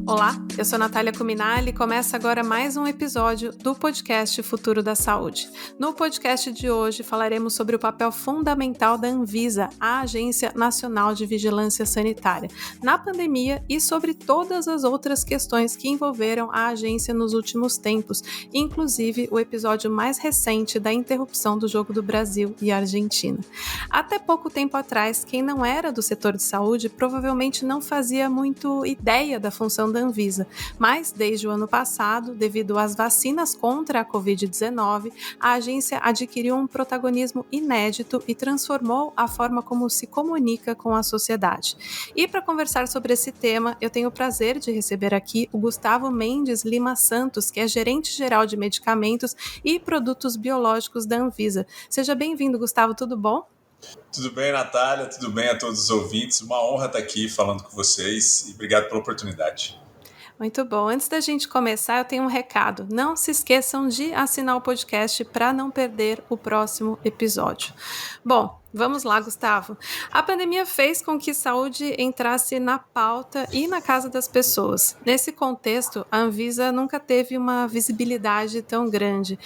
Olá, eu sou Natália Cuminali e começa agora mais um episódio do podcast Futuro da Saúde. No podcast de hoje falaremos sobre o papel fundamental da Anvisa, a Agência Nacional de Vigilância Sanitária, na pandemia e sobre todas as outras questões que envolveram a agência nos últimos tempos, inclusive o episódio mais recente da interrupção do Jogo do Brasil e Argentina. Até pouco tempo atrás, quem não era do setor de saúde provavelmente não fazia muito ideia da função da Anvisa, mas desde o ano passado, devido às vacinas contra a Covid-19, a agência adquiriu um protagonismo inédito e transformou a forma como se comunica com a sociedade. E para conversar sobre esse tema, eu tenho o prazer de receber aqui o Gustavo Mendes Lima Santos, que é gerente-geral de medicamentos e produtos biológicos da Anvisa. Seja bem-vindo, Gustavo, tudo bom? Tudo bem, Natália? Tudo bem a todos os ouvintes? Uma honra estar aqui falando com vocês e obrigado pela oportunidade. Muito bom. Antes da gente começar, eu tenho um recado. Não se esqueçam de assinar o podcast para não perder o próximo episódio. Bom, vamos lá, Gustavo. A pandemia fez com que saúde entrasse na pauta e na casa das pessoas. Nesse contexto, a Anvisa nunca teve uma visibilidade tão grande.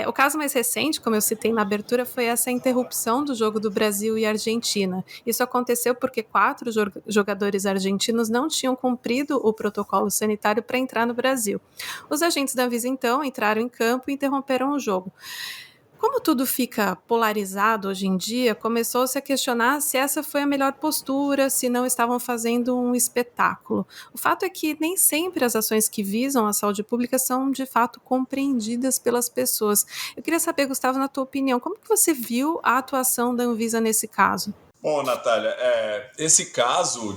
O caso mais recente, como eu citei na abertura, foi essa interrupção do jogo do Brasil e Argentina. Isso aconteceu porque 4 jogadores argentinos não tinham cumprido o protocolo sanitário para entrar no Brasil. Os agentes da Anvisa, então, entraram em campo e interromperam o jogo. Como tudo fica polarizado hoje em dia, começou-se a questionar se essa foi a melhor postura, se não estavam fazendo um espetáculo. O fato é que nem sempre as ações que visam a saúde pública são, de fato, compreendidas pelas pessoas. Eu queria saber, Gustavo, na tua opinião, como que você viu a atuação da Anvisa nesse caso? Bom, Natália, esse caso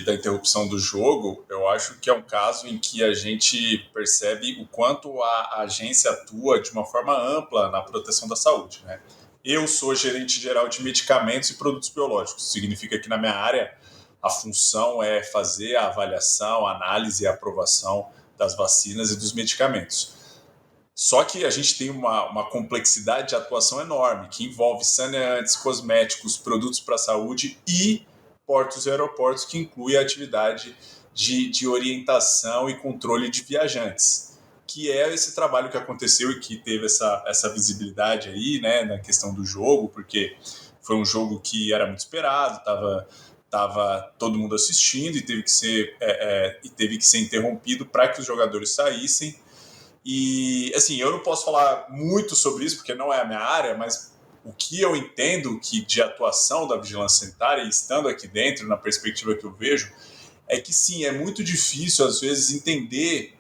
da interrupção do jogo, eu acho que é um caso em que a gente percebe o quanto a agência atua de uma forma ampla na proteção da saúde, né? Eu sou gerente geral de medicamentos e produtos biológicos. Significa que na minha área a função é fazer a avaliação, a análise e a aprovação das vacinas e dos medicamentos. Só que a gente tem uma complexidade de atuação enorme, que envolve saneantes, cosméticos, produtos para a saúde e portos e aeroportos, que inclui a atividade de orientação e controle de viajantes, que é esse trabalho que aconteceu e que teve essa visibilidade aí, né, na questão do jogo, porque foi um jogo que era muito esperado, estava todo mundo assistindo e teve que ser interrompido para que os jogadores saíssem. E, assim, eu não posso falar muito sobre isso, porque não é a minha área, mas o que eu entendo de atuação da vigilância sanitária, e estando aqui dentro, na perspectiva que eu vejo, é que sim, é muito difícil, às vezes, entender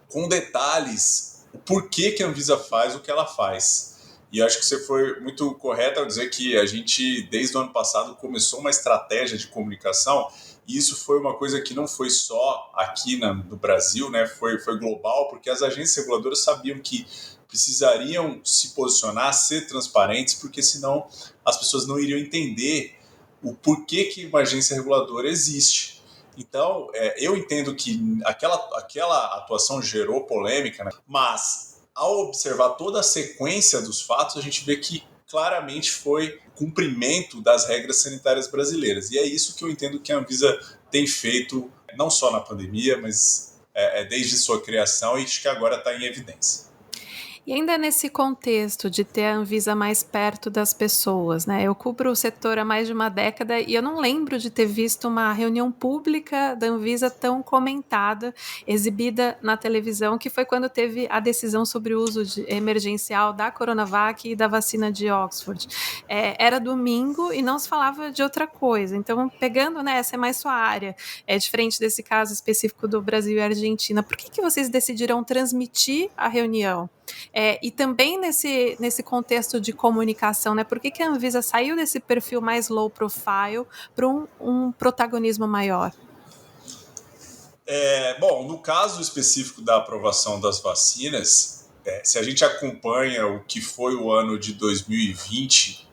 com detalhes o porquê que a Anvisa faz o que ela faz. E acho que você foi muito correto ao dizer que a gente, desde o ano passado, começou uma estratégia de comunicação. E isso foi uma coisa que não foi só aqui no Brasil, né? Foi global, porque as agências reguladoras sabiam que precisariam se posicionar, ser transparentes, porque senão as pessoas não iriam entender o porquê que uma agência reguladora existe. Então, eu entendo que aquela atuação gerou polêmica, né? Mas, ao observar toda a sequência dos fatos, a gente vê que claramente foi cumprimento das regras sanitárias brasileiras. E é isso que eu entendo que a Anvisa tem feito, não só na pandemia, mas desde sua criação, e acho que agora está em evidência. E ainda nesse contexto de ter a Anvisa mais perto das pessoas, né? Eu cubro o setor há mais de uma década e eu não lembro de ter visto uma reunião pública da Anvisa tão comentada, exibida na televisão, que foi quando teve a decisão sobre o uso emergencial da Coronavac e da vacina de Oxford. Era domingo e não se falava de outra coisa. Então, pegando, né, essa é mais sua área, diferente desse caso específico do Brasil e Argentina, por que vocês decidiram transmitir a reunião? E também nesse contexto de comunicação, né? Por que a Anvisa saiu desse perfil mais low profile para um protagonismo maior? Bom, no caso específico da aprovação das vacinas, se a gente acompanha o que foi o ano de 2020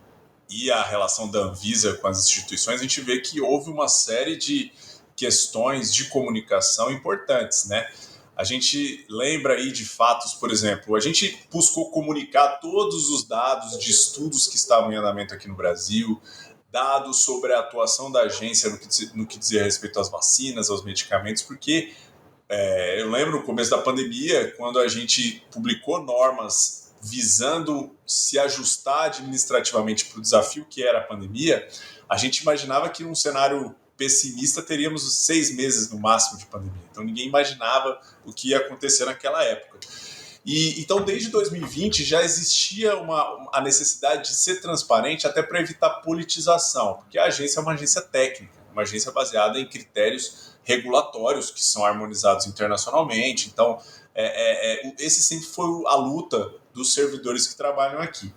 e a relação da Anvisa com as instituições, a gente vê que houve uma série de questões de comunicação importantes, né? A gente lembra aí de fatos, por exemplo, a gente buscou comunicar todos os dados de estudos que estavam em andamento aqui no Brasil, dados sobre a atuação da agência no que dizia respeito às vacinas, aos medicamentos, porque Eu lembro no começo da pandemia, quando a gente publicou normas visando se ajustar administrativamente para o desafio que era a pandemia, a gente imaginava que num cenário pessimista teríamos 6 meses no máximo de pandemia. Então ninguém imaginava o que ia acontecer naquela época. Então, desde 2020 já existia a necessidade de ser transparente até para evitar politização, porque a agência é uma agência técnica, uma agência baseada em critérios regulatórios que são harmonizados internacionalmente. Então, esse sempre foi a luta dos servidores que trabalham aqui.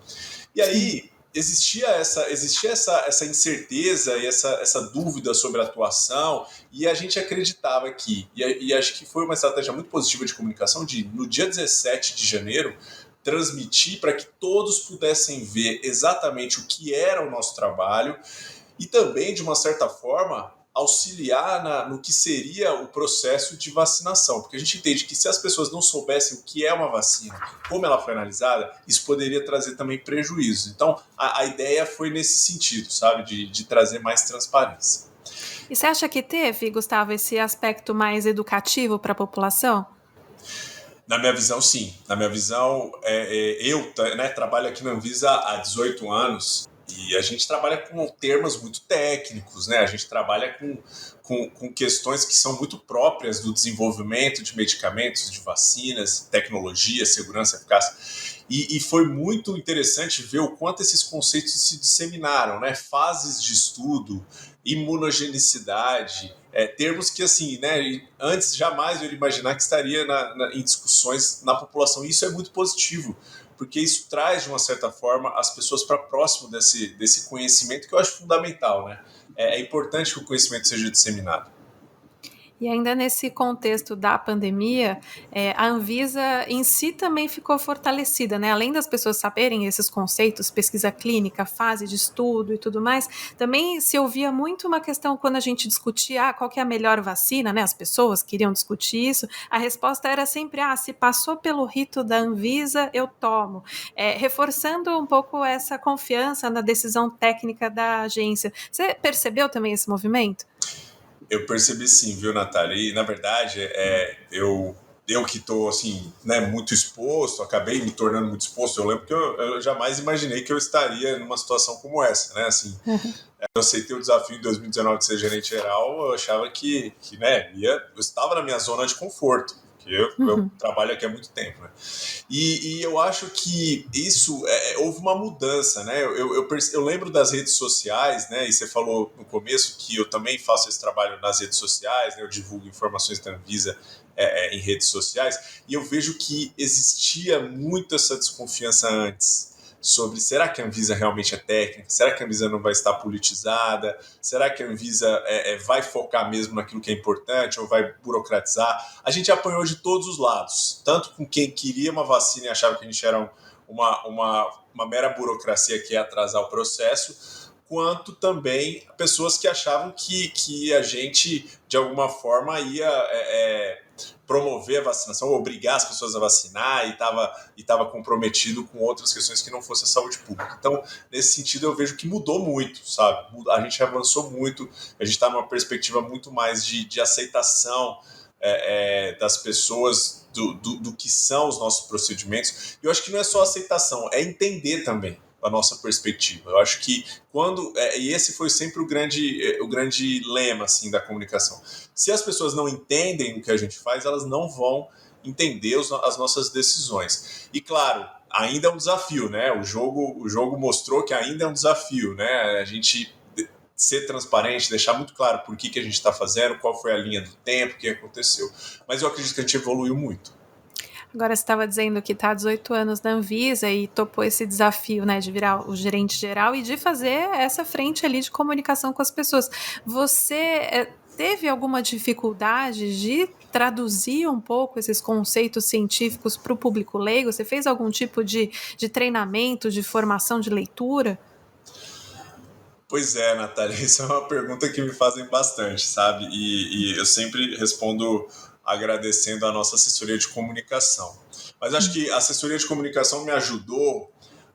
E aí existia essa incerteza e essa dúvida sobre a atuação, e a gente acreditava e acho que foi uma estratégia muito positiva de comunicação, de no dia 17 de janeiro transmitir para que todos pudessem ver exatamente o que era o nosso trabalho e também, de uma certa forma, auxiliar no que seria o processo de vacinação, porque a gente entende que se as pessoas não soubessem o que é uma vacina, como ela foi analisada, isso poderia trazer também prejuízos. Então, a ideia foi nesse sentido, sabe, de trazer mais transparência. E você acha que teve, Gustavo, esse aspecto mais educativo para a população? Na minha visão, sim. Na minha visão, eu trabalho aqui na Anvisa há 18 anos e a gente trabalha com termos muito técnicos, né? A gente trabalha com questões que são muito próprias do desenvolvimento de medicamentos, de vacinas, tecnologia, segurança, eficácia. E foi muito interessante ver o quanto esses conceitos se disseminaram, né? Fases de estudo, imunogenicidade, termos que, assim, né, antes jamais eu iria imaginar que estaria em discussões na população. E isso é muito positivo, porque isso traz, de uma certa forma, as pessoas para próximo desse conhecimento, que eu acho fundamental, né? É importante que o conhecimento seja disseminado. E ainda nesse contexto da pandemia, a Anvisa em si também ficou fortalecida, né? Além das pessoas saberem esses conceitos, pesquisa clínica, fase de estudo e tudo mais, também se ouvia muito uma questão quando a gente discutia qual que é a melhor vacina, né? As pessoas queriam discutir isso, a resposta era sempre, se passou pelo rito da Anvisa, eu tomo. Reforçando um pouco essa confiança na decisão técnica da agência. Você percebeu também esse movimento? Eu percebi sim, viu, Natália? E, na verdade, eu que estou assim, né, muito exposto, acabei me tornando muito exposto. Eu lembro que eu jamais imaginei que eu estaria numa situação como essa, né? Assim, eu aceitei o desafio em 2019 de ser gerente geral, eu achava que né, eu estava na minha zona de conforto, que eu trabalho aqui há muito tempo, né? E eu acho que isso houve uma mudança, né? Eu lembro das redes sociais, né? E você falou no começo que eu também faço esse trabalho nas redes sociais, né? Eu divulgo informações da Anvisa em redes sociais, e eu vejo que existia muito essa desconfiança antes sobre será que a Anvisa realmente é técnica? Será que a Anvisa não vai estar politizada? Será que a Anvisa vai focar mesmo naquilo que é importante ou vai burocratizar? A gente apanhou de todos os lados, tanto com quem queria uma vacina e achava que a gente era uma mera burocracia que ia atrasar o processo, quanto também pessoas que achavam que a gente, de alguma forma, ia promover a vacinação, obrigar as pessoas a vacinar e estava comprometido com outras questões que não fosse a saúde pública. Então, nesse sentido, eu vejo que mudou muito, sabe? A gente avançou muito, a gente está numa perspectiva muito mais de aceitação das pessoas do que são os nossos procedimentos. E eu acho que não é só aceitação, é entender também a nossa perspectiva. Eu acho que e esse foi sempre o grande lema assim da comunicação. Se as pessoas não entendem o que a gente faz, elas não vão entender as nossas decisões. E claro, ainda é um desafio, né? O jogo mostrou que ainda é um desafio, né? A gente ser transparente, deixar muito claro por que a gente está fazendo, qual foi a linha do tempo, o que aconteceu. Mas eu acredito que a gente evoluiu muito. Agora você estava dizendo que está há 18 anos na Anvisa e topou esse desafio, né, de virar o gerente geral e de fazer essa frente ali de comunicação com as pessoas. Você teve alguma dificuldade de traduzir um pouco esses conceitos científicos para o público leigo? Você fez algum tipo de treinamento, de formação de leitura? Pois é, Natália, isso é uma pergunta que me fazem bastante, sabe? E eu sempre respondo agradecendo a nossa assessoria de comunicação. Mas acho que a assessoria de comunicação me ajudou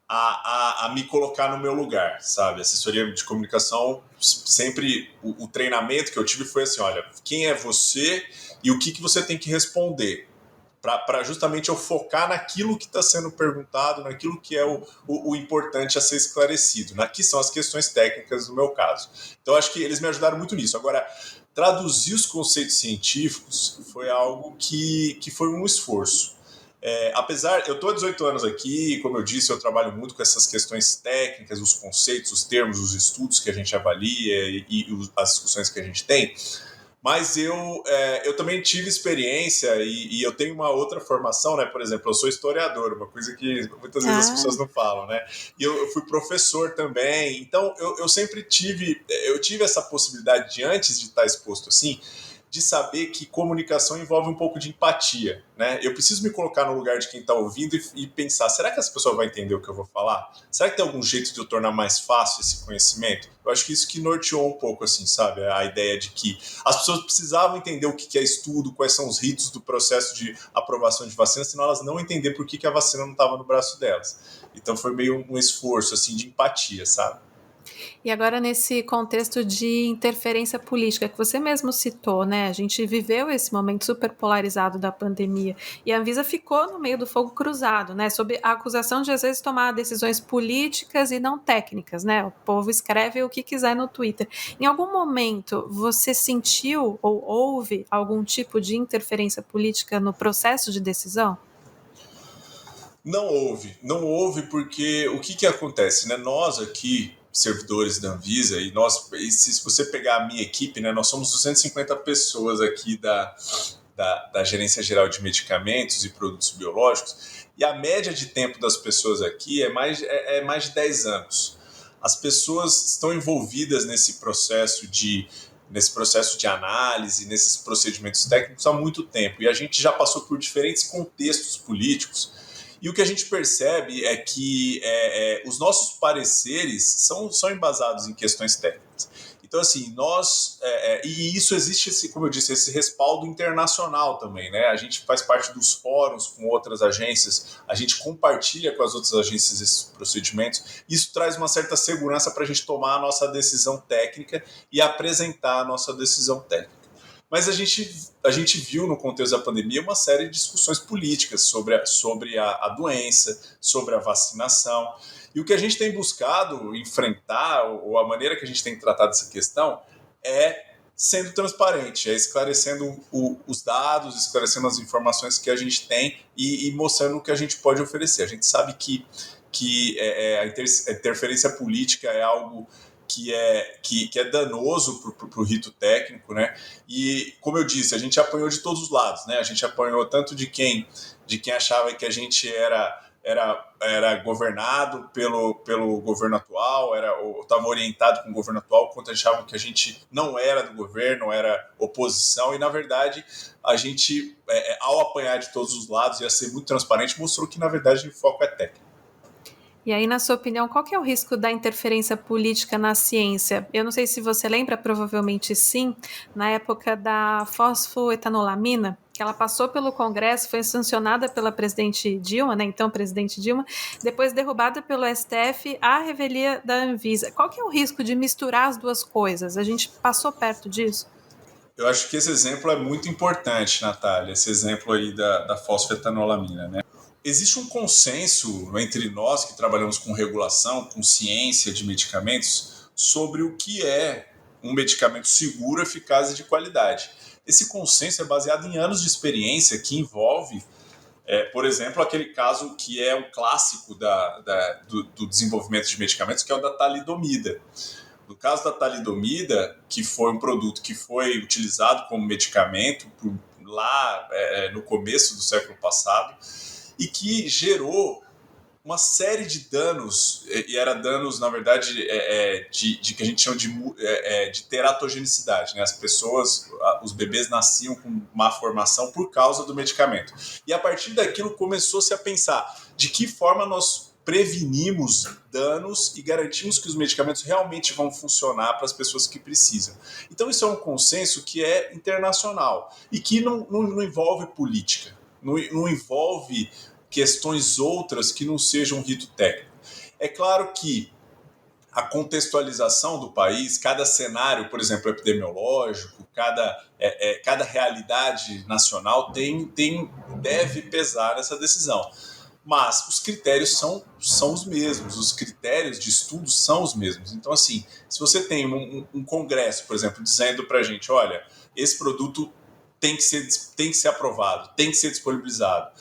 a me colocar no meu lugar, sabe? Assessoria de comunicação, sempre o treinamento que eu tive foi assim, olha, quem é você e o que você tem que responder? Para justamente eu focar naquilo que está sendo perguntado, naquilo que é o importante a ser esclarecido, que são as questões técnicas no meu caso. Então, acho que eles me ajudaram muito nisso. Agora, traduzir os conceitos científicos foi algo que foi um esforço. Apesar, eu estou há 18 anos aqui, como eu disse, eu trabalho muito com essas questões técnicas, os conceitos, os termos, os estudos que a gente avalia e as discussões que a gente tem, mas eu também tive experiência e eu tenho uma outra formação, né? Por exemplo, eu sou historiador, uma coisa que muitas vezes as pessoas não falam, né? E eu fui professor também, então eu sempre tive essa possibilidade de, antes de estar exposto assim, de saber que comunicação envolve um pouco de empatia, né? Eu preciso me colocar no lugar de quem está ouvindo e pensar, será que essa pessoa vai entender o que eu vou falar? Será que tem algum jeito de eu tornar mais fácil esse conhecimento? Eu acho que isso que norteou um pouco, assim, sabe? A ideia de que as pessoas precisavam entender o que é estudo, quais são os ritos do processo de aprovação de vacina, senão elas não entender por que a vacina não estava no braço delas. Então foi meio um esforço, assim, de empatia, sabe? E agora, nesse contexto de interferência política que você mesmo citou, né? A gente viveu esse momento super polarizado da pandemia e a Anvisa ficou no meio do fogo cruzado, né? Sob a acusação de, às vezes, tomar decisões políticas e não técnicas, né? O povo escreve o que quiser no Twitter. Em algum momento, você sentiu ou houve algum tipo de interferência política no processo de decisão? Não houve porque o que acontece, né? Nós aqui, servidores da Anvisa, e se você pegar a minha equipe, né? Nós somos 250 pessoas aqui da Gerência Geral de Medicamentos e Produtos Biológicos, e a média de tempo das pessoas aqui é mais de 10 anos. As pessoas estão envolvidas nesse processo de análise, nesses procedimentos técnicos há muito tempo, e a gente já passou por diferentes contextos políticos. E o que a gente percebe é que os nossos pareceres são embasados em questões técnicas. Então, assim, e isso existe, como eu disse, esse respaldo internacional também, né? A gente faz parte dos fóruns com outras agências, a gente compartilha com as outras agências esses procedimentos. Isso traz uma certa segurança para a gente tomar a nossa decisão técnica e apresentar a nossa decisão técnica. Mas a gente viu no contexto da pandemia uma série de discussões políticas sobre a doença, sobre a vacinação. E o que a gente tem buscado enfrentar, ou a maneira que a gente tem tratado essa questão, é sendo transparente, é esclarecendo os dados, esclarecendo as informações que a gente tem e mostrando o que a gente pode oferecer. A gente sabe que a interferência política é algo que é danoso para o rito técnico, né? E, como eu disse, a gente apanhou de todos os lados, né? A gente apanhou tanto de quem achava que a gente era governado pelo governo atual, estava orientado com o governo atual, quanto achavam que a gente não era do governo, era oposição, e, na verdade, a gente, ao apanhar de todos os lados e a ser muito transparente, mostrou que, na verdade, o foco é técnico. E aí, na sua opinião, qual que é o risco da interferência política na ciência? Eu não sei se você lembra, provavelmente sim, na época da fosfoetanolamina, que ela passou pelo Congresso, foi sancionada pela presidente Dilma, né, então presidente Dilma, depois derrubada pelo STF à revelia da Anvisa. Qual que é o risco de misturar as duas coisas? A gente passou perto disso? Eu acho que esse exemplo é muito importante, Natália, esse exemplo aí da fosfetanolamina, né? Existe um consenso entre nós que trabalhamos com regulação, com ciência de medicamentos, sobre o que é um medicamento seguro, eficaz e de qualidade. Esse consenso é baseado em anos de experiência que envolve, por exemplo, aquele caso que é um clássico do desenvolvimento de medicamentos, que é o da talidomida. No caso da talidomida, que foi um produto que foi utilizado como medicamento lá no começo do século passado, e que gerou uma série de danos, e era danos, na verdade, de que a gente chama de teratogenicidade, né? As pessoas, os bebês nasciam com má formação por causa do medicamento. E a partir daquilo começou-se a pensar de que forma nós prevenimos danos e garantimos que os medicamentos realmente vão funcionar para as pessoas que precisam. Então isso é um consenso que é internacional e que não envolve política, não envolve questões outras que não sejam rito técnico. É claro que a contextualização do país, cada cenário, por exemplo, epidemiológico, cada realidade nacional deve pesar nessa decisão. Mas os critérios são os mesmos, os critérios de estudo são os mesmos. Então, assim, se você tem um congresso, por exemplo, dizendo para a gente, olha, esse produto tem que ser aprovado, tem que ser disponibilizado.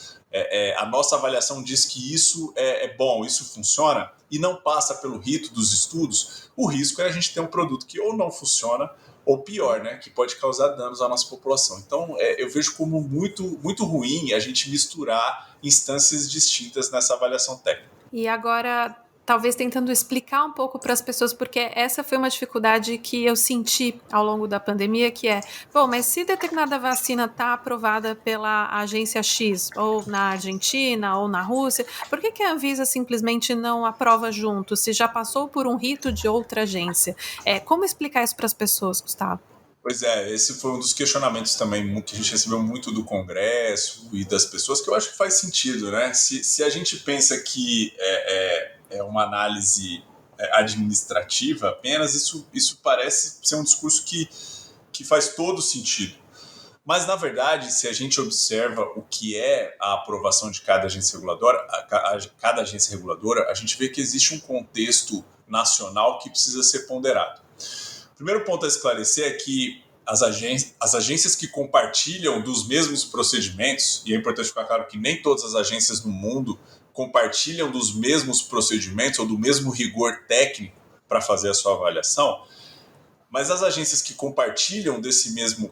A nossa avaliação diz que isso é bom, isso funciona, e não passa pelo rito dos estudos, o risco é a gente ter um produto que ou não funciona, ou pior, né, que pode causar danos à nossa população. Então, eu vejo como muito, muito ruim a gente misturar instâncias distintas nessa avaliação técnica. E agora, talvez tentando explicar um pouco para as pessoas, porque essa foi uma dificuldade que eu senti ao longo da pandemia, que é, bom, mas se determinada vacina está aprovada pela agência X, ou na Argentina, ou na Rússia, por que a Anvisa simplesmente não aprova junto, se já passou por um rito de outra agência? Como explicar isso para as pessoas, Gustavo? Pois é, esse foi um dos questionamentos também que a gente recebeu muito do Congresso e das pessoas, que eu acho que faz sentido, né? Se a gente pensa que é uma análise administrativa apenas, isso parece ser um discurso que faz todo sentido. Mas, na verdade, se a gente observa o que é a aprovação de cada agência reguladora, a gente vê que existe um contexto nacional que precisa ser ponderado. O primeiro ponto a esclarecer é que as agências que compartilham dos mesmos procedimentos, e é importante ficar claro que nem todas as agências no mundo compartilham dos mesmos procedimentos ou do mesmo rigor técnico para fazer a sua avaliação, mas as agências que compartilham desse mesmo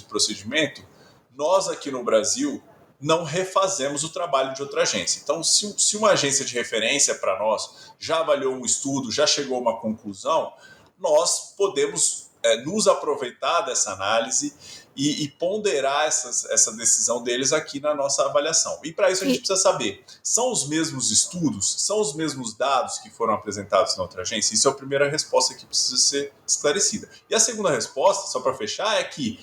procedimento, nós aqui no Brasil não refazemos o trabalho de outra agência. Então, se uma agência de referência para nós já avaliou um estudo, já chegou a uma conclusão, nós podemos nos aproveitar dessa análise e ponderar essa decisão deles aqui na nossa avaliação. E para isso a gente precisa saber, são os mesmos estudos, são os mesmos dados que foram apresentados na outra agência? Isso é a primeira resposta que precisa ser esclarecida. E a segunda resposta, só para fechar, é que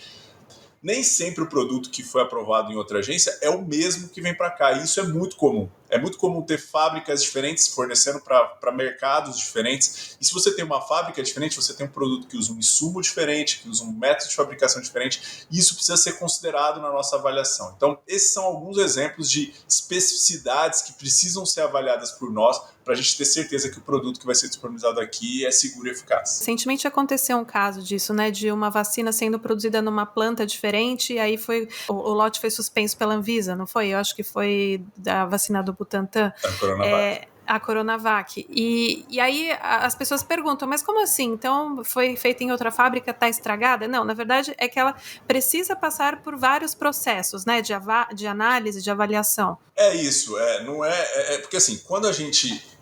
nem sempre o produto que foi aprovado em outra agência é o mesmo que vem para cá. E isso é muito comum. É muito comum ter fábricas diferentes fornecendo para mercados diferentes. E se você tem uma fábrica diferente, você tem um produto que usa um insumo diferente, que usa um método de fabricação diferente. E isso precisa ser considerado na nossa avaliação. Então, esses são alguns exemplos de especificidades que precisam ser avaliadas por nós para a gente ter certeza que o produto que vai ser disponibilizado aqui é seguro e eficaz. Recentemente aconteceu um caso disso, né, de uma vacina sendo produzida numa planta diferente, e aí o lote foi suspenso pela Anvisa, não foi? Eu acho que foi da vacina do Butantan. A Coronavac. E aí as pessoas perguntam, mas como assim? Então foi feita em outra fábrica, está estragada? Não, na verdade é que ela precisa passar por vários processos, né, de análise, de avaliação. É isso, não é porque assim, quando a gente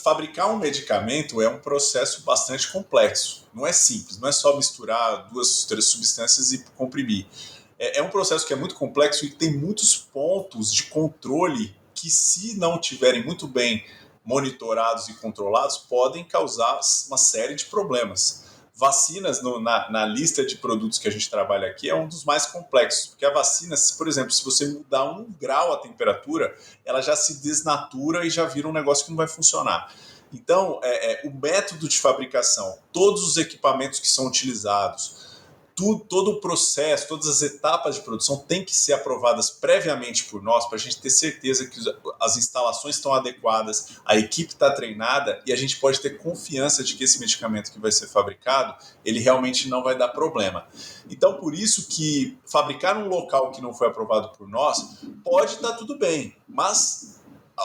fabricar um medicamento é um processo bastante complexo, não é simples, não é só misturar 2, 3 substâncias e comprimir. É um processo que é muito complexo e tem muitos pontos de controle que, se não tiverem muito bem monitorados e controlados, podem causar uma série de problemas. Vacinas, na lista de produtos que a gente trabalha aqui, é um dos mais complexos, porque a vacina, por exemplo, se você mudar 1 grau a temperatura, ela já se desnatura e já vira um negócio que não vai funcionar. Então, o método de fabricação, todos os equipamentos que são utilizados, todo o processo, todas as etapas de produção têm que ser aprovadas previamente por nós, para a gente ter certeza que as instalações estão adequadas, a equipe está treinada e a gente pode ter confiança de que esse medicamento que vai ser fabricado, ele realmente não vai dar problema. Então, por isso que fabricar num local que não foi aprovado por nós, pode dar tudo bem, mas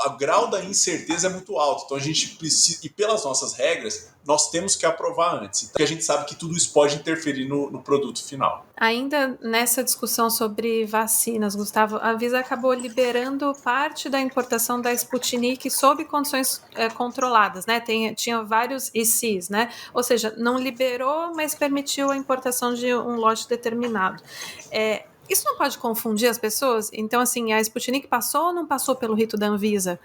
o grau da incerteza é muito alto. Então a gente precisa, e pelas nossas regras, nós temos que aprovar antes. Então a gente sabe que tudo isso pode interferir no produto final. Ainda nessa discussão sobre vacinas, Gustavo, a Anvisa acabou liberando parte da importação da Sputnik sob condições controladas, né? Tinha vários ICs, né? Ou seja, não liberou, mas permitiu a importação de um lote determinado. Isso não pode confundir as pessoas? Então, assim, a Sputnik passou ou não passou pelo rito da Anvisa?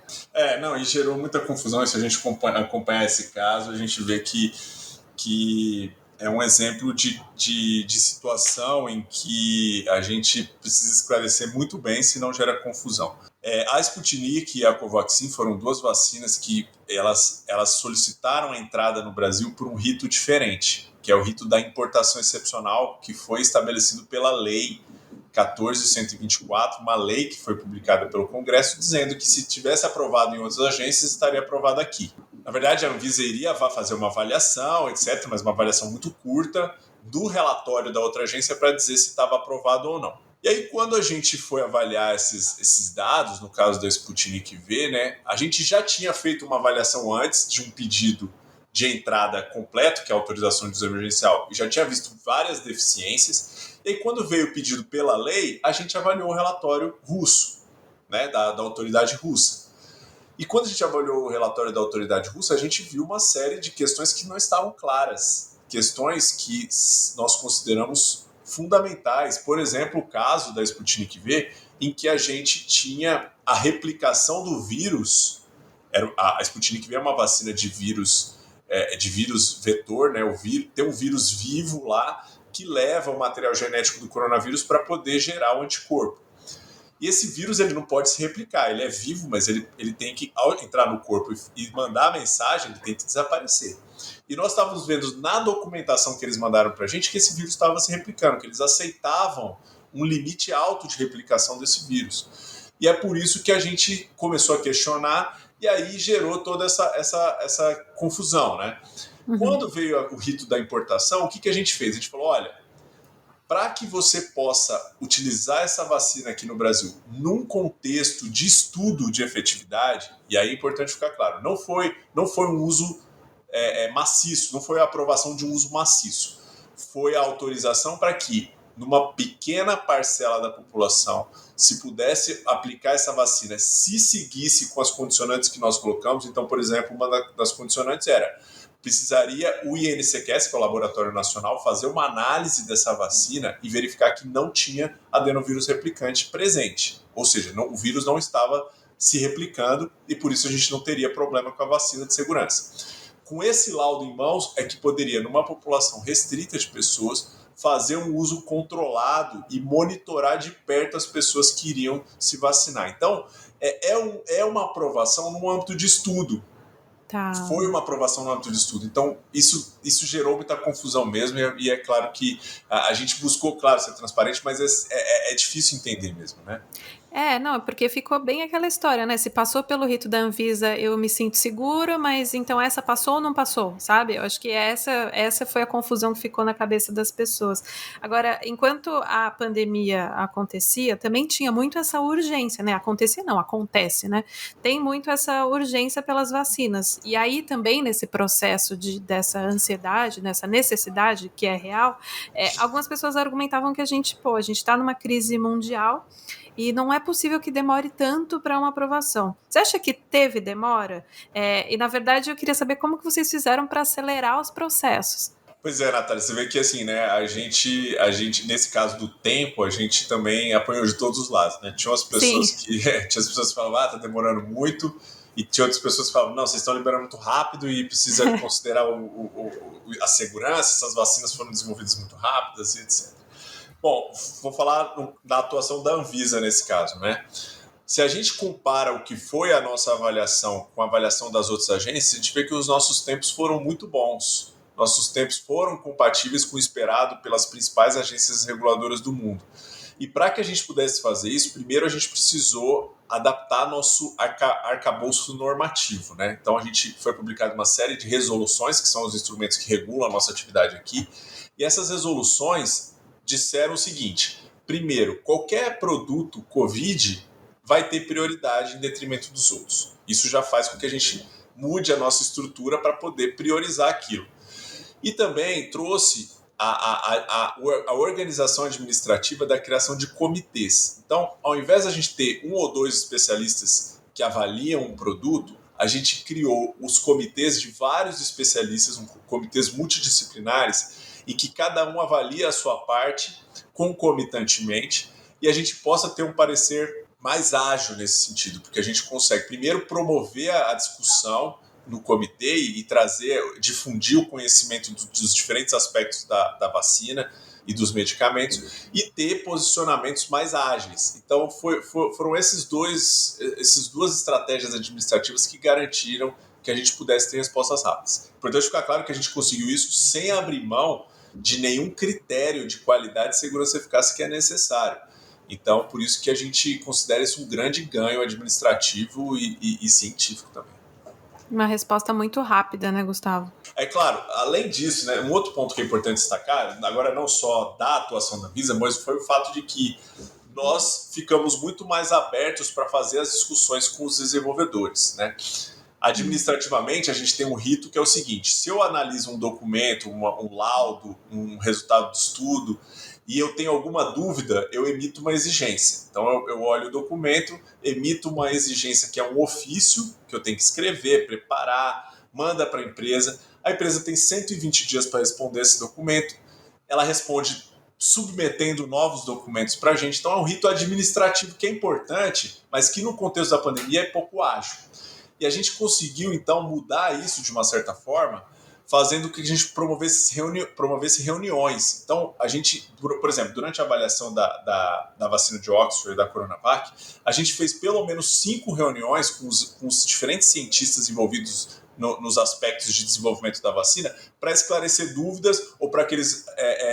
Não, e gerou muita confusão. E se a gente acompanhar esse caso, a gente vê que é um exemplo de situação em que a gente precisa esclarecer muito bem, senão gera confusão. A Sputnik e a Covaxin foram duas vacinas que elas solicitaram a entrada no Brasil por um rito diferente, que é o rito da importação excepcional, que foi estabelecido pela Lei 14.124, uma lei que foi publicada pelo Congresso, dizendo que se tivesse aprovado em outras agências, estaria aprovado aqui. Na verdade, a Anvisa iria fazer uma avaliação, etc., mas uma avaliação muito curta do relatório da outra agência para dizer se estava aprovado ou não. E aí, quando a gente foi avaliar esses dados, no caso da Sputnik V, né, a gente já tinha feito uma avaliação antes de um pedido de entrada completo, que é a autorização de uso emergencial, e já tinha visto várias deficiências. E aí, quando veio o pedido pela lei, a gente avaliou o relatório russo, né, da autoridade russa. E quando a gente avaliou o relatório da autoridade russa, a gente viu uma série de questões que não estavam claras. Questões que nós consideramos fundamentais. Por exemplo, o caso da Sputnik V, em que a gente tinha a replicação do vírus. A Sputnik V é uma vacina de vírus vetor, né? Tem um vírus vivo lá que leva o material genético do coronavírus para poder gerar o anticorpo. E esse vírus ele não pode se replicar, ele é vivo, mas ele tem que, ao entrar no corpo e mandar a mensagem, ele tem que desaparecer. E nós estávamos vendo na documentação que eles mandaram para a gente que esse vírus estava se replicando, que eles aceitavam um limite alto de replicação desse vírus. E é por isso que a gente começou a questionar e aí gerou toda essa confusão, né? Uhum. Quando veio o rito da importação, o que a gente fez? A gente falou, olha, para que você possa utilizar essa vacina aqui no Brasil num contexto de estudo de efetividade, e aí é importante ficar claro, não foi um uso maciço, não foi a aprovação de um uso maciço, foi a autorização para que, numa pequena parcela da população, se pudesse aplicar essa vacina, se seguisse com as condicionantes que nós colocamos. Então, por exemplo, uma das condicionantes era: precisaria o INCQS, que é o Laboratório Nacional, fazer uma análise dessa vacina e verificar que não tinha adenovírus replicante presente. Ou seja, o vírus não estava se replicando e por isso a gente não teria problema com a vacina de segurança. Com esse laudo em mãos é que poderia, numa população restrita de pessoas, fazer um uso controlado e monitorar de perto as pessoas que iriam se vacinar. Então, é uma aprovação no âmbito de estudo. Tá. Foi uma aprovação no âmbito de estudo. Então, isso gerou muita confusão mesmo, e é claro que a gente buscou, claro, ser transparente, mas é difícil entender mesmo, né? Não, porque ficou bem aquela história, né? Se passou pelo rito da Anvisa, eu me sinto segura, mas então essa passou ou não passou, sabe? Eu acho que essa foi a confusão que ficou na cabeça das pessoas. Agora, enquanto a pandemia acontecia, também tinha muito essa urgência, né? Acontecia não, acontece, né? Tem muito essa urgência pelas vacinas. E aí também nesse processo dessa ansiedade, nessa necessidade que é real, algumas pessoas argumentavam que a gente está numa crise mundial e não é possível que demore tanto para uma aprovação. Você acha que teve demora? E, na verdade, eu queria saber como que vocês fizeram para acelerar os processos. Pois é, Natália, você vê que assim, né, a gente, nesse caso do tempo, a gente também apanhou de todos os lados, né? Tinha as pessoas que falavam, tá demorando muito, e tinha outras pessoas que falavam, não, vocês estão liberando muito rápido e precisa considerar a segurança, essas vacinas foram desenvolvidas muito rápidas e etc. Bom, vou falar da atuação da Anvisa nesse caso, né? Se a gente compara o que foi a nossa avaliação com a avaliação das outras agências, a gente vê que os nossos tempos foram muito bons. Nossos tempos foram compatíveis com o esperado pelas principais agências reguladoras do mundo. E para que a gente pudesse fazer isso, primeiro a gente precisou adaptar nosso arcabouço normativo, né? Então a gente foi publicada uma série de resoluções, que são os instrumentos que regulam a nossa atividade aqui, e essas resoluções disseram o seguinte: primeiro, qualquer produto COVID vai ter prioridade em detrimento dos outros. Isso já faz com que a gente mude a nossa estrutura para poder priorizar aquilo. E também trouxe a organização administrativa da criação de comitês. Então, ao invés de a gente ter um ou dois especialistas que avaliam um produto, a gente criou os comitês de vários especialistas, comitês multidisciplinares, e que cada um avalia a sua parte concomitantemente, e a gente possa ter um parecer mais ágil nesse sentido, porque a gente consegue primeiro promover a discussão no comitê e difundir o conhecimento dos diferentes aspectos da vacina e dos medicamentos e ter posicionamentos mais ágeis. Então, foram essas duas estratégias administrativas que garantiram que a gente pudesse ter respostas rápidas. Importante ficar claro que a gente conseguiu isso sem abrir mão de nenhum critério de qualidade, segurança e eficácia que é necessário. Então, por isso que a gente considera isso um grande ganho administrativo e científico também. Uma resposta muito rápida, né, Gustavo? É claro, além disso, né, um outro ponto que é importante destacar, agora não só da atuação da Anvisa, mas foi o fato de que nós ficamos muito mais abertos para fazer as discussões com os desenvolvedores, né? Administrativamente, a gente tem um rito que é o seguinte: se eu analiso um documento, um laudo, um resultado de estudo, e eu tenho alguma dúvida, eu emito uma exigência. Então, eu olho o documento, emito uma exigência que é um ofício, que eu tenho que escrever, preparar, manda para a empresa tem 120 dias para responder esse documento, ela responde submetendo novos documentos para a gente. Então, é um rito administrativo que é importante, mas que no contexto da pandemia é pouco ágil. E a gente conseguiu, então, mudar isso de uma certa forma, fazendo que a gente promovesse reuniões. Então, a gente, por exemplo, durante a avaliação da vacina de Oxford e da Coronavac, a gente fez pelo menos 5 reuniões com os diferentes cientistas envolvidos nos aspectos de desenvolvimento da vacina, para esclarecer dúvidas ou para que eles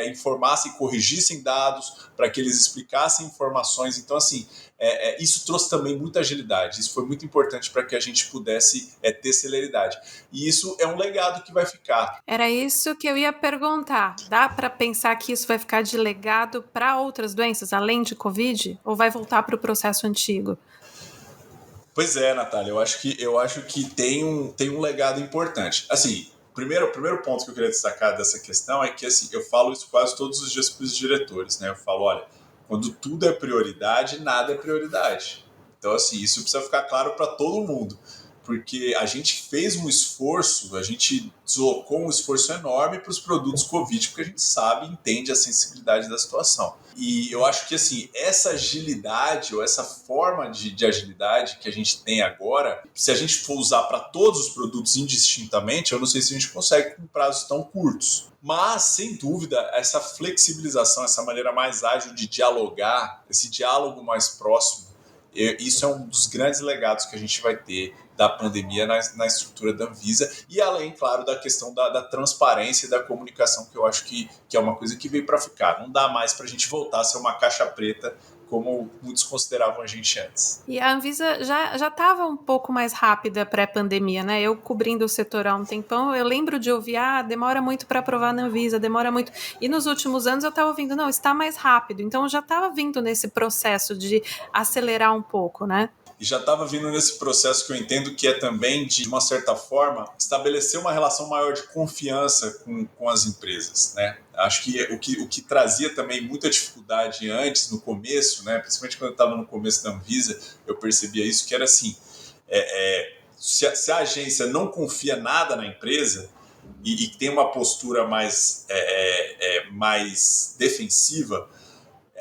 informassem e corrigissem dados, para que eles explicassem informações. Então, assim, isso trouxe também muita agilidade. Isso foi muito importante para que a gente pudesse ter celeridade. E isso é um legado que vai ficar. Era isso que eu ia perguntar. Dá para pensar que isso vai ficar de legado para outras doenças, além de Covid? Ou vai voltar para o processo antigo? Pois é, Natália, eu acho que tem um legado importante. Assim, o primeiro ponto que eu queria destacar dessa questão é que, assim, eu falo isso quase todos os dias para os diretores, né? Eu falo, olha, quando tudo é prioridade, nada é prioridade. Então, assim, isso precisa ficar claro para todo mundo, porque a gente fez um esforço, a gente deslocou um esforço enorme para os produtos Covid, porque a gente sabe, entende a sensibilidade da situação. E eu acho que, assim, essa agilidade ou essa forma de agilidade que a gente tem agora, se a gente for usar para todos os produtos indistintamente, eu não sei se a gente consegue com prazos tão curtos. Mas, sem dúvida, essa flexibilização, essa maneira mais ágil de dialogar, esse diálogo mais próximo, isso é um dos grandes legados que a gente vai ter da pandemia na estrutura da Anvisa, e além, claro, da questão da transparência e da comunicação, que eu acho que é uma coisa que veio para ficar. Não dá mais para a gente voltar a ser uma caixa preta como muitos consideravam a gente antes. E a Anvisa já estava um pouco mais rápida pré-pandemia, né? Eu cobrindo o setor há um tempão, eu lembro de ouvir, demora muito para aprovar na Anvisa, demora muito. E nos últimos anos eu estava ouvindo, não, está mais rápido. Então já estava vindo nesse processo de acelerar um pouco, né? E já estava vindo nesse processo que eu entendo que é também, de uma certa forma, estabelecer uma relação maior de confiança com as empresas, né? Acho que o que trazia também muita dificuldade antes, no começo, né? Principalmente quando eu estava no começo da Anvisa, eu percebia isso, que era assim, se a agência não confia nada na empresa e tem uma postura mais defensiva,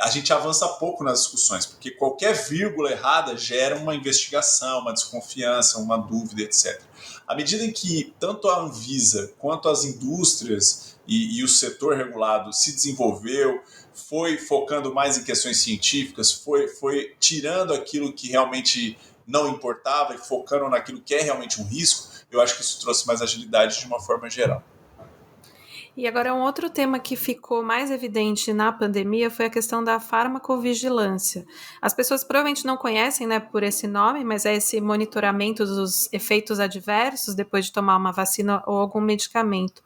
a gente avança pouco nas discussões, porque qualquer vírgula errada gera uma investigação, uma desconfiança, uma dúvida, etc. À medida em que tanto a Anvisa quanto as indústrias e o setor regulado se desenvolveu, foi focando mais em questões científicas, foi tirando aquilo que realmente não importava e focando naquilo que é realmente um risco, eu acho que isso trouxe mais agilidade de uma forma geral. E agora um outro tema que ficou mais evidente na pandemia foi a questão da farmacovigilância. As pessoas provavelmente não conhecem, né, por esse nome, mas é esse monitoramento dos efeitos adversos depois de tomar uma vacina ou algum medicamento.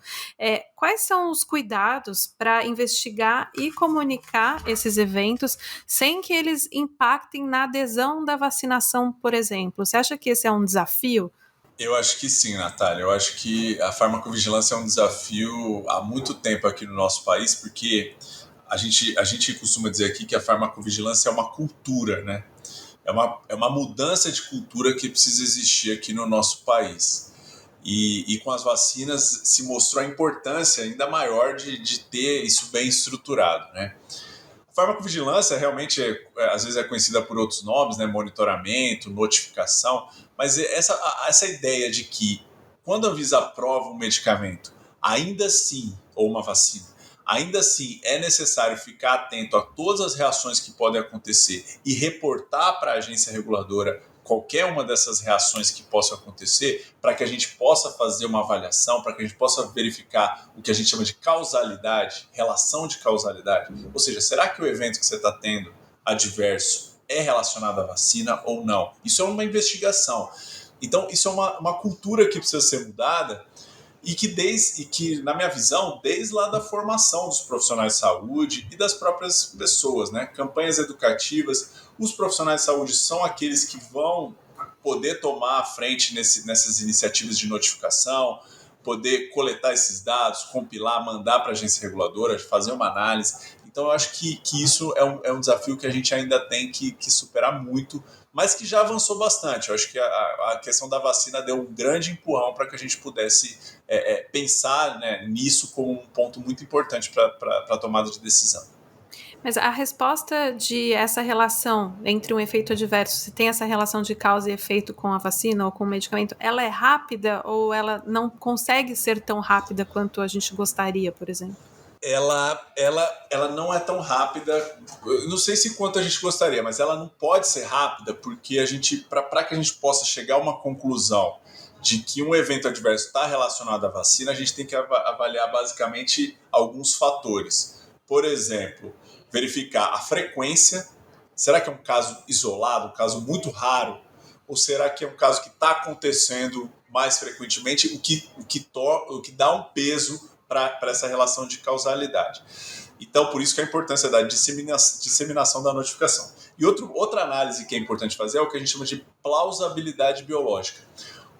Quais são os cuidados para investigar e comunicar esses eventos sem que eles impactem na adesão da vacinação, por exemplo? Você acha que esse é um desafio? Eu acho que sim, Natália. Eu acho que a farmacovigilância é um desafio há muito tempo aqui no nosso país, porque a gente costuma dizer aqui que a farmacovigilância é uma cultura, né? É uma mudança de cultura que precisa existir aqui no nosso país. E com as vacinas se mostrou a importância ainda maior de ter isso bem estruturado, né? A farmacovigilância realmente às vezes é conhecida por outros nomes, né? Monitoramento, notificação, mas essa ideia de que quando a Anvisa aprova um medicamento, ainda assim, ou uma vacina, ainda assim é necessário ficar atento a todas as reações que podem acontecer e reportar para a agência reguladora qualquer uma dessas reações que possam acontecer, para que a gente possa fazer uma avaliação, para que a gente possa verificar o que a gente chama de causalidade, relação de causalidade. Ou seja, será que o evento que você está tendo adverso é relacionado à vacina ou não? Isso é uma investigação. Então, isso é uma cultura que precisa ser mudada e que, na minha visão, desde lá da formação dos profissionais de saúde e das próprias pessoas, né? Campanhas educativas, os profissionais de saúde são aqueles que vão poder tomar a frente nessas iniciativas de notificação, poder coletar esses dados, compilar, mandar para a agência reguladora, fazer uma análise. Então, eu acho que isso é um desafio que a gente ainda tem que superar muito, mas que já avançou bastante. Eu acho que a questão da vacina deu um grande empurrão para que a gente pudesse pensar, né, nisso como um ponto muito importante para a tomada de decisão. Mas a resposta de essa relação entre um efeito adverso, se tem essa relação de causa e efeito com a vacina ou com o medicamento, ela é rápida ou ela não consegue ser tão rápida quanto a gente gostaria, por exemplo? Ela não é tão rápida, eu não sei se quanto a gente gostaria, mas ela não pode ser rápida porque para que a gente possa chegar a uma conclusão de que um evento adverso está relacionado à vacina, a gente tem que avaliar basicamente alguns fatores. Por exemplo, verificar a frequência. Será que é um caso isolado, um caso muito raro? Ou será que é um caso que está acontecendo mais frequentemente, o que dá um peso para essa relação de causalidade? Então, por isso que a importância da disseminação da notificação. E outra análise que é importante fazer é o que a gente chama de plausibilidade biológica.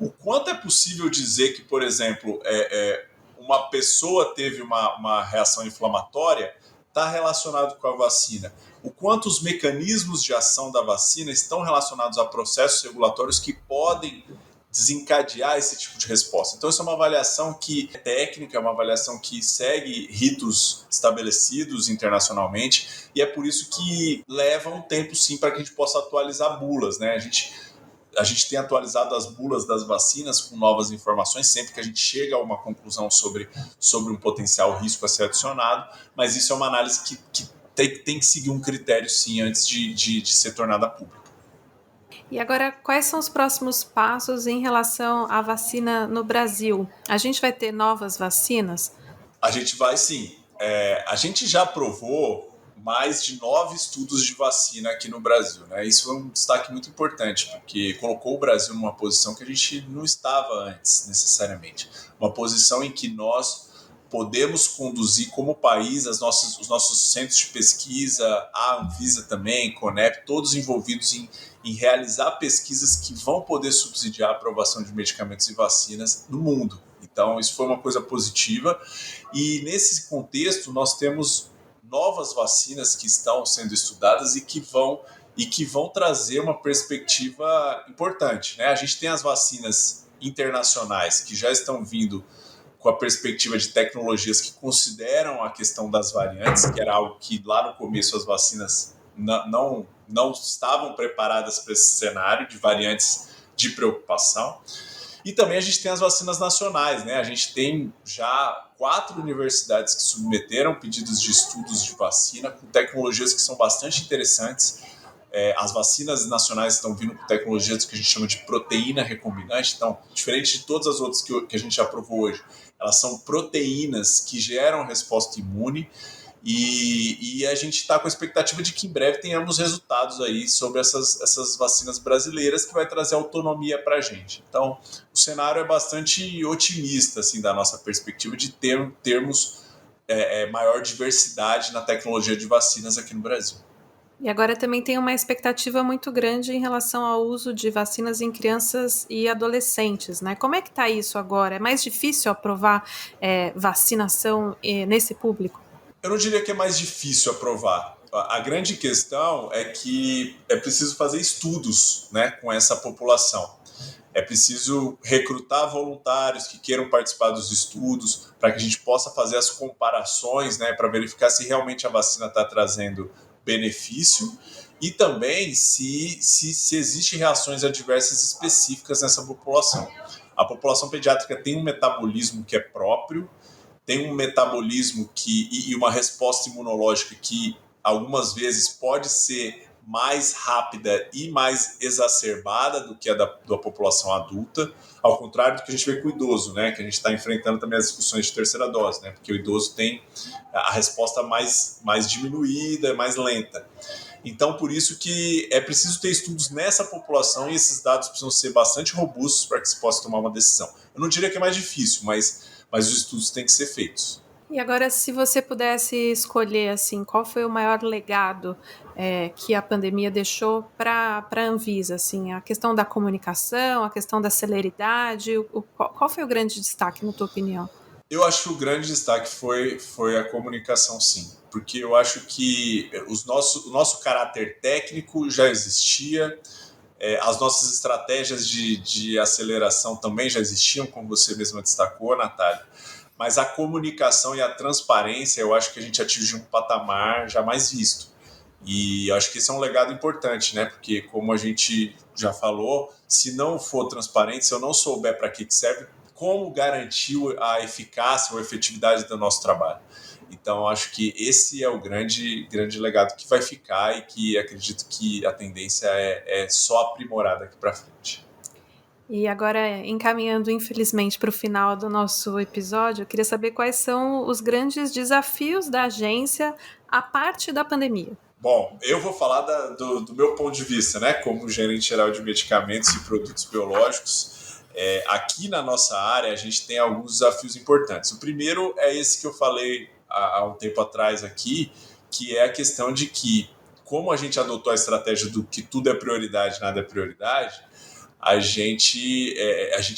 O quanto é possível dizer que, por exemplo, uma pessoa teve uma reação inflamatória está relacionado com a vacina? O quanto os mecanismos de ação da vacina estão relacionados a processos regulatórios que podem desencadear esse tipo de resposta. Então, isso é uma avaliação que é técnica, é uma avaliação que segue ritos estabelecidos internacionalmente, e é por isso que leva um tempo, sim, para que a gente possa atualizar bulas, né? A gente tem atualizado as bulas das vacinas com novas informações sempre que a gente chega a uma conclusão sobre um potencial risco a ser adicionado, mas isso é uma análise que tem que seguir um critério, sim, antes de ser tornada pública. E agora, quais são os próximos passos em relação à vacina no Brasil? A gente vai ter novas vacinas? A gente vai, sim. A gente já aprovou mais de 9 estudos de vacina aqui no Brasil, né? Isso foi um destaque muito importante, porque colocou o Brasil numa posição que a gente não estava antes, necessariamente. Uma posição em que nós podemos conduzir como país os nossos centros de pesquisa, a Anvisa também, Conep, todos envolvidos em realizar pesquisas que vão poder subsidiar a aprovação de medicamentos e vacinas no mundo. Então, isso foi uma coisa positiva. E nesse contexto, nós temos novas vacinas que estão sendo estudadas e que vão trazer uma perspectiva importante, né? A gente tem as vacinas internacionais que já estão vindo com a perspectiva de tecnologias que consideram a questão das variantes, que era algo que lá no começo as vacinas não estavam preparadas para esse cenário de variantes de preocupação. E também a gente tem as vacinas nacionais, né? A gente tem já 4 universidades que submeteram pedidos de estudos de vacina com tecnologias que são bastante interessantes. As vacinas nacionais estão vindo com tecnologias que a gente chama de proteína recombinante. Então, diferente de todas as outras que a gente já aprovou hoje, elas são proteínas que geram resposta imune. E a gente está com a expectativa de que em breve tenhamos resultados aí sobre essas vacinas brasileiras que vai trazer autonomia para a gente. Então, o cenário é bastante otimista, assim, da nossa perspectiva de termos maior diversidade na tecnologia de vacinas aqui no Brasil. E agora também tem uma expectativa muito grande em relação ao uso de vacinas em crianças e adolescentes, né? Como é que está isso agora? É mais difícil aprovar vacinação nesse público? Eu não diria que é mais difícil aprovar. A grande questão é que é preciso fazer estudos, né, com essa população. É preciso recrutar voluntários que queiram participar dos estudos para que a gente possa fazer as comparações, né, para verificar se realmente a vacina está trazendo benefício e também se existem reações adversas específicas nessa população. A população pediátrica tem um metabolismo que é próprio, tem um metabolismo e uma resposta imunológica que algumas vezes pode ser mais rápida e mais exacerbada do que a da população adulta, ao contrário do que a gente vê com o idoso, né? Que a gente está enfrentando também as discussões de terceira dose, né? Porque o idoso tem a resposta mais diminuída, mais lenta. Então, por isso que é preciso ter estudos nessa população e esses dados precisam ser bastante robustos para que se possa tomar uma decisão. Eu não diria que é mais difícil, mas os estudos têm que ser feitos. E agora, se você pudesse escolher, assim, qual foi o maior legado que a pandemia deixou para a Anvisa, assim, a questão da comunicação, a questão da celeridade, qual foi o grande destaque, na tua opinião? Eu acho que o grande destaque foi a comunicação, sim, porque eu acho que o nosso caráter técnico já existia, as nossas estratégias de aceleração também já existiam, como você mesma destacou, Natália, mas a comunicação e a transparência, eu acho que a gente atingiu um patamar jamais visto. E eu acho que esse é um legado importante, né? Porque, como a gente já falou, se não for transparente, se eu não souber para que serve, como garantir a eficácia ou a efetividade do nosso trabalho? Então, acho que esse é o grande legado que vai ficar e que acredito que a tendência é só aprimorar daqui para frente. E agora, encaminhando, infelizmente, para o final do nosso episódio, eu queria saber quais são os grandes desafios da agência a parte da pandemia. Bom, eu vou falar do meu ponto de vista, né, como gerente geral de medicamentos e produtos biológicos. Aqui na nossa área, a gente tem alguns desafios importantes. O primeiro é esse que eu falei há um tempo atrás aqui, que é a questão de que, como a gente adotou a estratégia do que tudo é prioridade, nada é prioridade, a gente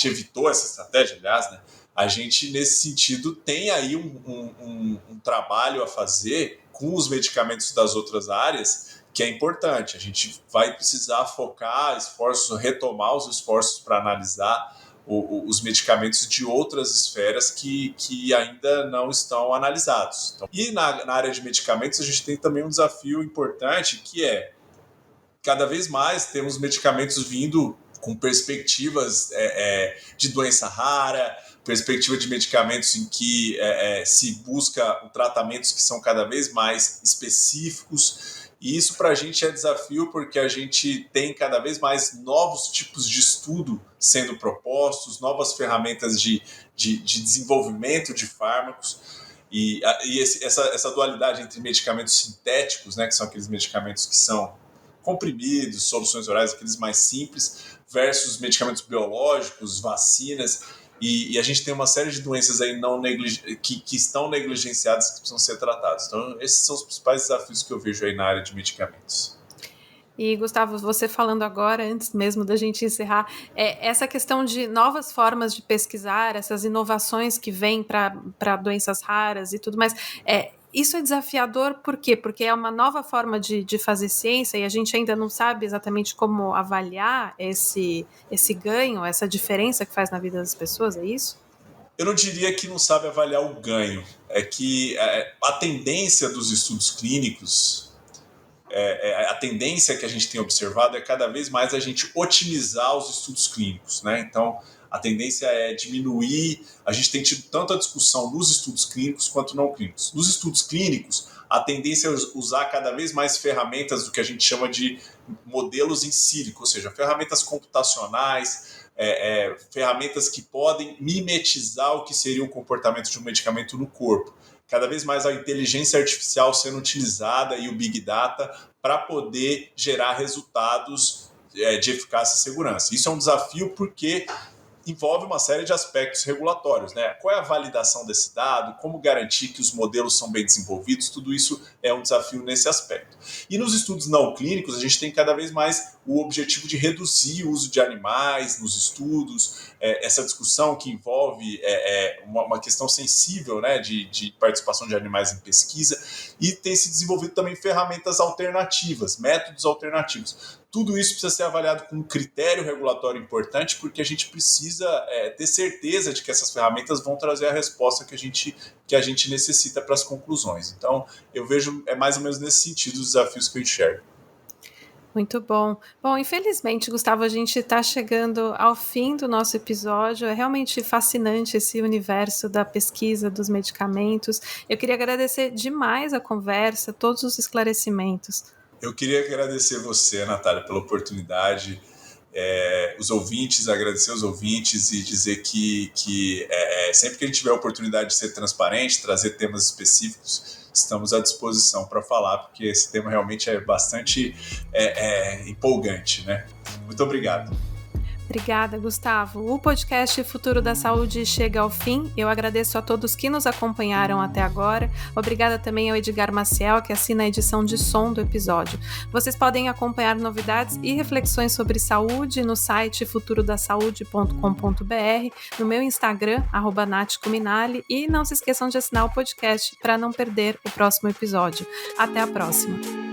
evitou essa estratégia, aliás, né? A gente, nesse sentido, tem aí um trabalho a fazer com os medicamentos das outras áreas que é importante. A gente vai precisar focar esforços, retomar os esforços para analisar os medicamentos de outras esferas que ainda não estão analisados. Então, e na área de medicamentos, a gente tem também um desafio importante, que é cada vez mais temos medicamentos vindo com perspectivas de doença rara, perspectiva de medicamentos em que se busca tratamentos que são cada vez mais específicos. E isso para a gente é desafio porque a gente tem cada vez mais novos tipos de estudo sendo propostos, novas ferramentas de desenvolvimento de fármacos. E essa dualidade entre medicamentos sintéticos, né, que são aqueles medicamentos que são comprimidos, soluções orais, aqueles mais simples, versus medicamentos biológicos, vacinas, e a gente tem uma série de doenças aí que estão negligenciadas, que precisam ser tratadas. Então, esses são os principais desafios que eu vejo aí na área de medicamentos. E, Gustavo, você falando agora, antes mesmo da gente encerrar, essa questão de novas formas de pesquisar, essas inovações que vêm para doenças raras e tudo mais, isso é desafiador por quê? Porque é uma nova forma de fazer ciência e a gente ainda não sabe exatamente como avaliar esse ganho, essa diferença que faz na vida das pessoas, é isso? Eu não diria que não sabe avaliar o ganho, é que a tendência dos estudos clínicos, a tendência que a gente tem observado é cada vez mais a gente otimizar os estudos clínicos, né? Então, a tendência é diminuir. A gente tem tido tanta discussão nos estudos clínicos quanto não clínicos. Nos estudos clínicos, a tendência é usar cada vez mais ferramentas do que a gente chama de modelos em sílico, ou seja, ferramentas computacionais, ferramentas que podem mimetizar o que seria o comportamento de um medicamento no corpo. Cada vez mais a inteligência artificial sendo utilizada e o Big Data para poder gerar resultados de eficácia e segurança. Isso é um desafio porque envolve uma série de aspectos regulatórios, né? Qual é a validação desse dado, como garantir que os modelos são bem desenvolvidos, tudo isso é um desafio nesse aspecto. E nos estudos não clínicos, a gente tem cada vez mais o objetivo de reduzir o uso de animais nos estudos, essa discussão que envolve uma questão sensível, né, de participação de animais em pesquisa, e tem se desenvolvido também ferramentas alternativas, métodos alternativos. Tudo isso precisa ser avaliado com um critério regulatório importante, porque a gente precisa ter certeza de que essas ferramentas vão trazer a resposta que a gente necessita para as conclusões. Então, eu vejo mais ou menos nesse sentido os desafios que eu enxergo. Muito bom. Bom, infelizmente, Gustavo, a gente está chegando ao fim do nosso episódio. É realmente fascinante esse universo da pesquisa dos medicamentos. Eu queria agradecer demais a conversa, todos os esclarecimentos. Eu queria agradecer você, Natália, pela oportunidade, agradecer os ouvintes e dizer que sempre que a gente tiver a oportunidade de ser transparente, trazer temas específicos, estamos à disposição para falar, porque esse tema realmente é bastante empolgante, né? Muito obrigado. Obrigada, Gustavo. O podcast Futuro da Saúde chega ao fim. Eu agradeço a todos que nos acompanharam até agora. Obrigada também ao Edgar Maciel, que assina a edição de som do episódio. Vocês podem acompanhar novidades e reflexões sobre saúde no site futurodasaude.com.br, no meu Instagram, @natcominali, e não se esqueçam de assinar o podcast para não perder o próximo episódio. Até a próxima!